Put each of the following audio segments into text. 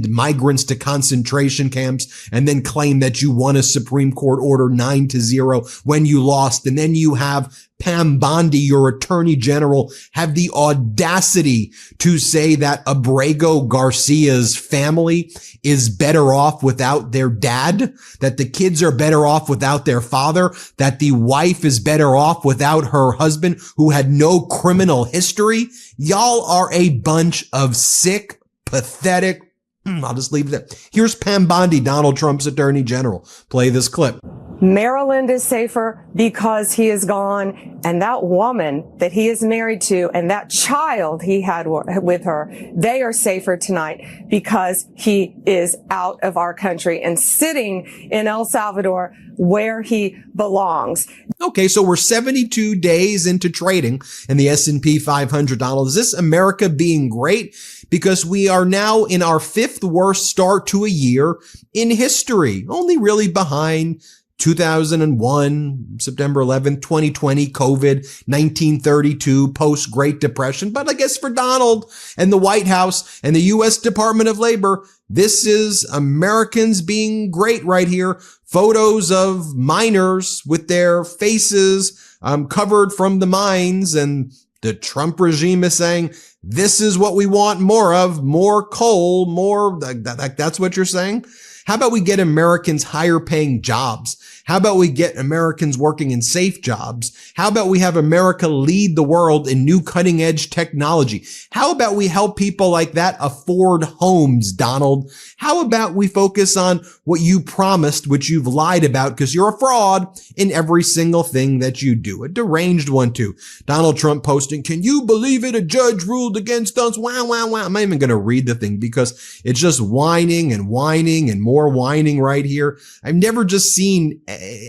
migrants to concentration camps and then claim that you won a Supreme Court order 9-0 when you lost. And then you have Pam Bondi, your attorney general, have the audacity to say that Abrego Garcia's family is better off without their dad, that the kids are better off without their father, that the wife is better off without her husband who had no criminal history. Y'all are a bunch of sick, pathetic. I'll just leave it there. Here's Pam Bondi, Donald Trump's attorney general. Play this clip. Maryland is safer because he is gone, and that woman that he is married to and that child he had with her, they are safer tonight because he is out of our country and sitting in El Salvador where he belongs. Okay, so we're 72 days into trading in the S&P 500, Donald. Is this America being great? Because we are now in our 5th worst start to a year in history, only really behind 2001, September 11th, 2020, COVID, 1932, post-Great Depression. But I guess for Donald and the White House and the U.S. Department of Labor, this is Americans being great right here. Photos of miners with their faces covered from the mines, and the Trump regime is saying, this is what we want more of, more coal, more, that's what you're saying? How about we get Americans higher paying jobs? How about we get Americans working in safe jobs? How about we have America lead the world in new cutting edge technology? How about we help people like that afford homes, Donald? How about we focus on what you promised, which you've lied about because you're a fraud in every single thing that you do? A deranged one too. Donald Trump posting, can you believe it? A judge ruled against us. Wow, wow, wow. I'm not even going to read the thing because it's just whining and whining and more whining right here. I've never just seen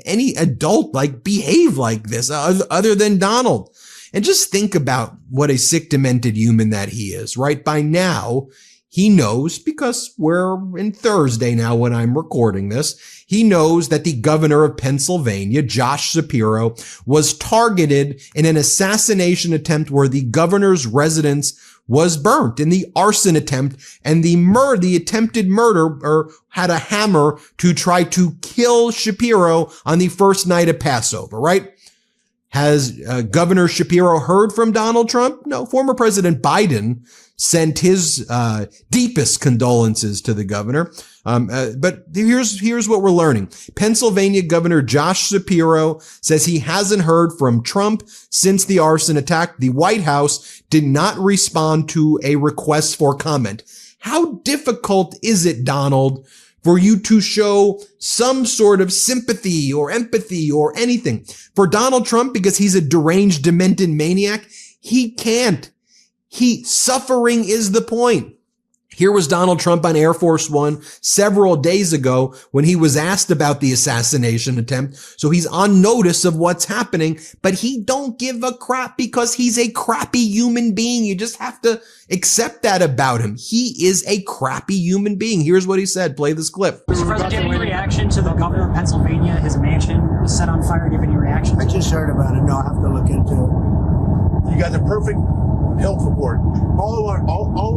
any adult behave like this other than Donald. And just think about what a sick, demented human that he is, right? By now, he knows, because we're in Thursday now when I'm recording this, he knows that the governor of Pennsylvania, Josh Shapiro, was targeted in an assassination attempt where the governor's residence was burnt in the arson attempt, and the attempted murderer had a hammer to try to kill Shapiro on the first night of Passover, right? Has Governor Shapiro heard from Donald Trump? No. Former President Biden sent his deepest condolences to the governor. But here's what we're learning. Pennsylvania Governor Josh Shapiro says he hasn't heard from Trump since the arson attack. The White House did not respond to a request for comment. How difficult is it, Donald, for you to show some sort of sympathy or empathy or anything for Donald Trump? Because he's a deranged, demented maniac. He can't. Suffering is the point. Here was Donald Trump on Air Force One several days ago when he was asked about the assassination attempt. So he's on notice of what's happening, but he don't give a crap because he's a crappy human being. You just have to accept that about him. He is a crappy human being. Here's what he said. Play this clip. Mr. President, do you have any reaction to the governor of Pennsylvania? His mansion was set on fire. Do you have any reaction? I just heard about it. No, I have to look into it. You got the perfect health report.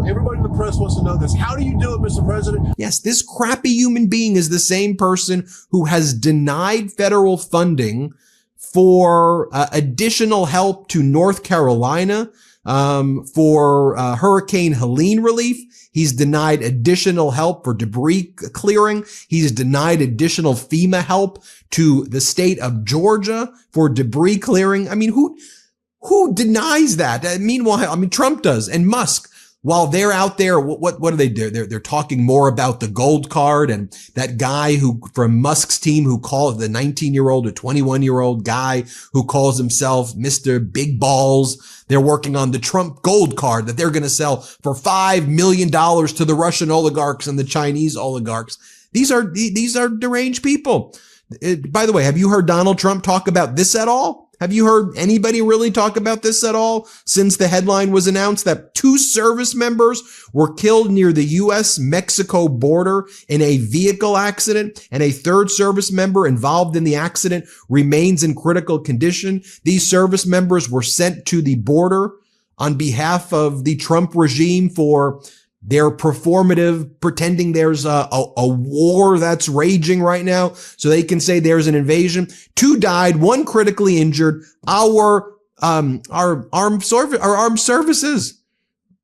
Everybody in the press wants to know this. How do you do it, Mr. President? Yes, this crappy human being is the same person who has denied federal funding for additional help to North Carolina for Hurricane Helene relief. He's denied additional help for debris clearing. He's denied additional FEMA help to the state of Georgia for debris clearing. I mean, who denies that? Meanwhile, Trump does, and Musk. While they're out there, what do they do? They're talking more about the gold card and that guy who from Musk's team who called the 19-year-old or 21-year-old guy who calls himself Mr. Big Balls. They're working on the Trump gold card that they're going to sell for $5 million to the Russian oligarchs and the Chinese oligarchs. These are deranged people. By the way, have you heard Donald Trump talk about this at all? Have you heard anybody really talk about this at all since the headline was announced that 2 service members were killed near the U.S.-Mexico border in a vehicle accident, and a 3rd service member involved in the accident remains in critical condition? These service members were sent to the border on behalf of the Trump regime for They're performative, pretending there's a war that's raging right now so they can say there's an invasion. 2 died, 1 critically injured. Our armed services,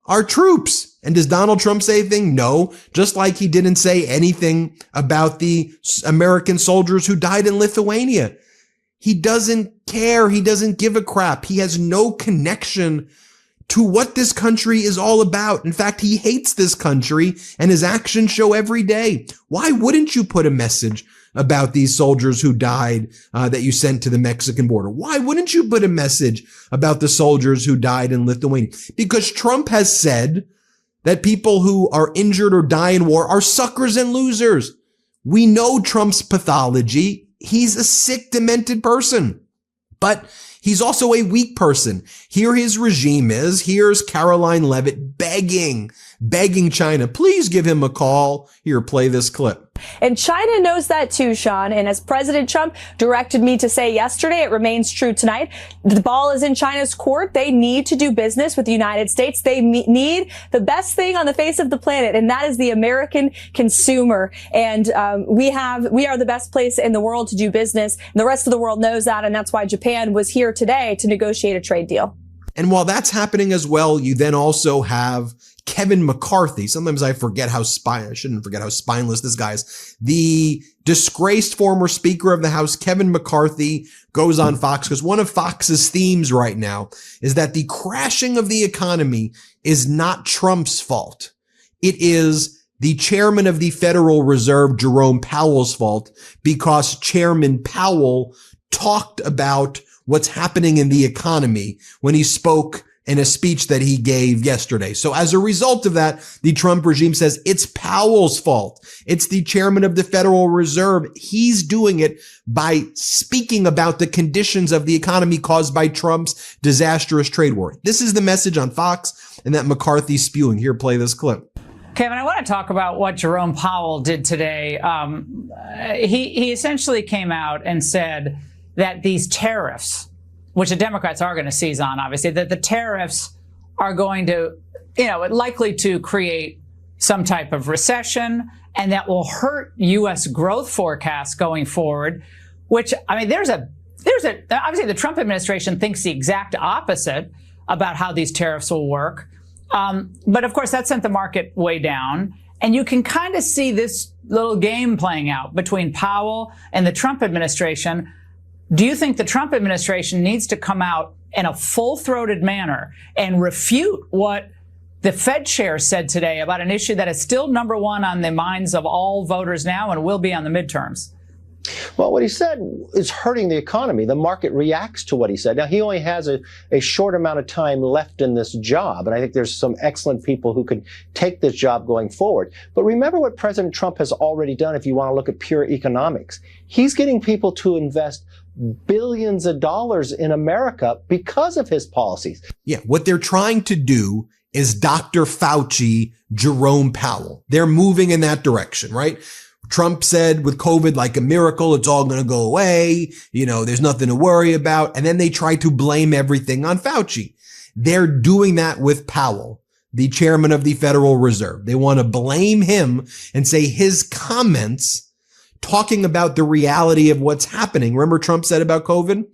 our troops. And does Donald Trump say anything? No. Just like he didn't say anything about the American soldiers who died in Lithuania. He doesn't care. He doesn't give a crap. He has no connection to what this country is all about. In fact, he hates this country, and his actions show every day. Why wouldn't you put a message about these soldiers who died that you sent to the Mexican border? Why wouldn't you put a message about the soldiers who died in Lithuania? Because Trump has said that people who are injured or die in war are suckers and losers. We know Trump's pathology. He's a sick, demented person. But he's also a weak person. Here his regime is. Here's Caroline Leavitt begging China, please give him a call. Here, play this clip. And China knows that too, Sean. And as President Trump directed me to say yesterday, it remains true tonight. The ball is in China's court. They need to do business with the United States. They need the best thing on the face of the planet, and that is the American consumer. And we are the best place in the world to do business. And the rest of the world knows that, and that's why Japan was here today to negotiate a trade deal. And while that's happening as well, you then also have Kevin McCarthy. Sometimes I shouldn't forget how spineless this guy is. The disgraced former Speaker of the House, Kevin McCarthy, goes on Fox because one of Fox's themes right now is that the crashing of the economy is not Trump's fault. It is the chairman of the Federal Reserve, Jerome Powell's fault, because Chairman Powell talked about what's happening in the economy when he spoke in a speech that he gave yesterday. So as a result of that, the Trump regime says it's Powell's fault. It's the chairman of the Federal Reserve. He's doing it by speaking about the conditions of the economy caused by Trump's disastrous trade war. This is the message on Fox and that McCarthy's spewing. Here, play this clip. Kevin, I want to talk about what Jerome Powell did today. He essentially came out and said that these tariffs, which the Democrats are going to seize on, obviously, that the tariffs are going to, likely to create some type of recession, and that will hurt U.S. growth forecasts going forward, which, obviously the Trump administration thinks the exact opposite about how these tariffs will work. But of course, that sent the market way down. And you can kind of see this little game playing out between Powell and the Trump administration. Do you think the Trump administration needs to come out in a full-throated manner and refute what the Fed chair said today about an issue that is still number one on the minds of all voters now and will be on the midterms? Well, what he said is hurting the economy. The market reacts to what he said. Now, he only has a short amount of time left in this job, and I think there's some excellent people who could take this job going forward. But remember what President Trump has already done if you want to look at pure economics. He's getting people to invest billions of dollars in America because of his policies. Yeah, what they're trying to do is Dr. Fauci, Jerome Powell. They're moving in that direction, right? Trump said with COVID, like a miracle, it's all going to go away. There's nothing to worry about. And then they try to blame everything on Fauci. They're doing that with Powell, the chairman of the Federal Reserve. They want to blame him and say his comments talking about the reality of what's happening. Remember Trump said about COVID?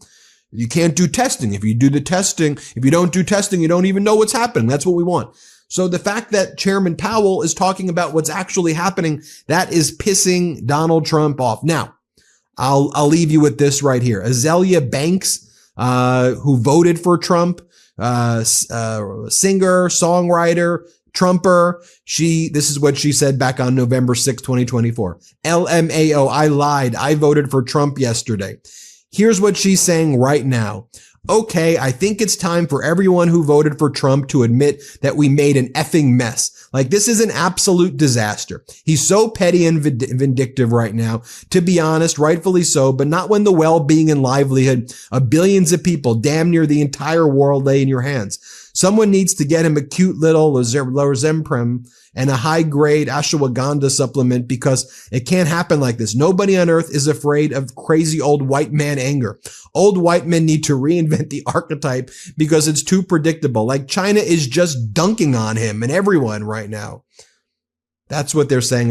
You can't do testing. If you don't do testing, you don't even know what's happening. That's what we want. So the fact that Chairman Powell is talking about what's actually happening, that is pissing Donald Trump off. Now, I'll leave you with this right here. Azalea Banks, who voted for Trump, singer, songwriter, Trumper. This is what she said back on November 6, 2024. LMAO, I lied. I voted for Trump yesterday. Here's what she's saying right now. Okay, I think it's time for everyone who voted for Trump to admit that we made an effing mess. Like, this is an absolute disaster. He's so petty and vindictive right now. To be honest, rightfully so, but not when the well-being and livelihood of billions of people, damn near the entire world, lay in your hands. Someone needs to get him a cute little Lozemprim and a high-grade ashwagandha supplement, because it can't happen like this. Nobody on earth is afraid of crazy old white man anger. Old white men need to reinvent the archetype because it's too predictable. Like, China is just dunking on him and everyone right now. That's what they're saying